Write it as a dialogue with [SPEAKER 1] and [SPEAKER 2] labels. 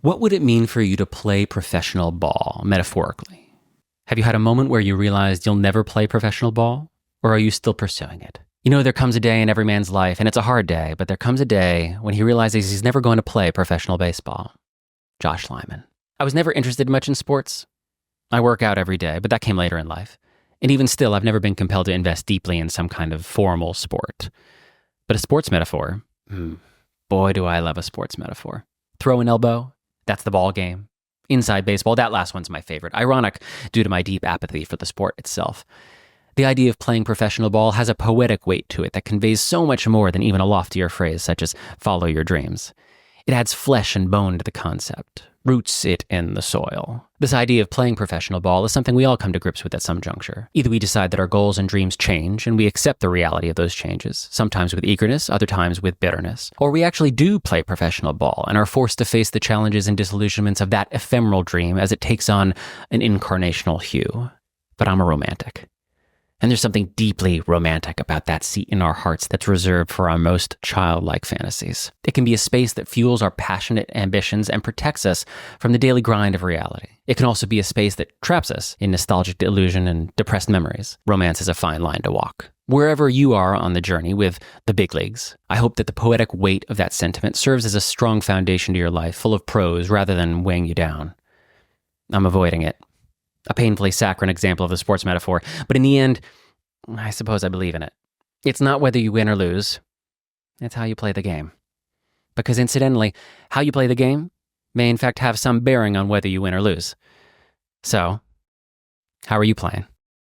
[SPEAKER 1] What would it mean for you to play professional ball, metaphorically? Have you had a moment where you realized you'll never play professional ball? Or are you still pursuing it? You know, there comes a day in every man's life, and it's a hard day, but there comes a day when he realizes he's never going to play professional baseball. Josh Lyman. I was never interested much in sports. I work out every day, but that came later in life. And even still, I've never been compelled to invest deeply in some kind of formal sport. But a sports metaphor, boy, do I love a sports metaphor. Throw an elbow, that's the ball game. Inside baseball, that last one's my favorite. Ironic due to my deep apathy for the sport itself. The idea of playing professional ball has a poetic weight to it that conveys so much more than even a loftier phrase such as follow your dreams. It adds flesh and bone to the concept, roots it in the soil. This idea of playing professional ball is something we all come to grips with at some juncture. Either we decide that our goals and dreams change and we accept the reality of those changes, sometimes with eagerness, other times with bitterness, or we actually do play professional ball and are forced to face the challenges and disillusionments of that ephemeral dream as it takes on an incarnational hue. But I'm a romantic. And there's something deeply romantic about that seat in our hearts that's reserved for our most childlike fantasies. It can be a space that fuels our passionate ambitions and protects us from the daily grind of reality. It can also be a space that traps us in nostalgic delusion and depressed memories. Romance is a fine line to walk. Wherever you are on the journey with the big leagues, I hope that the poetic weight of that sentiment serves as a strong foundation to your life, full of prose rather than weighing you down. I'm avoiding it. A painfully saccharine example of the sports metaphor, but in the end, I suppose I believe in it. It's not whether you win or lose, it's how you play the game. Because incidentally, how you play the game may in fact have some bearing on whether you win or lose. So, how are you playing?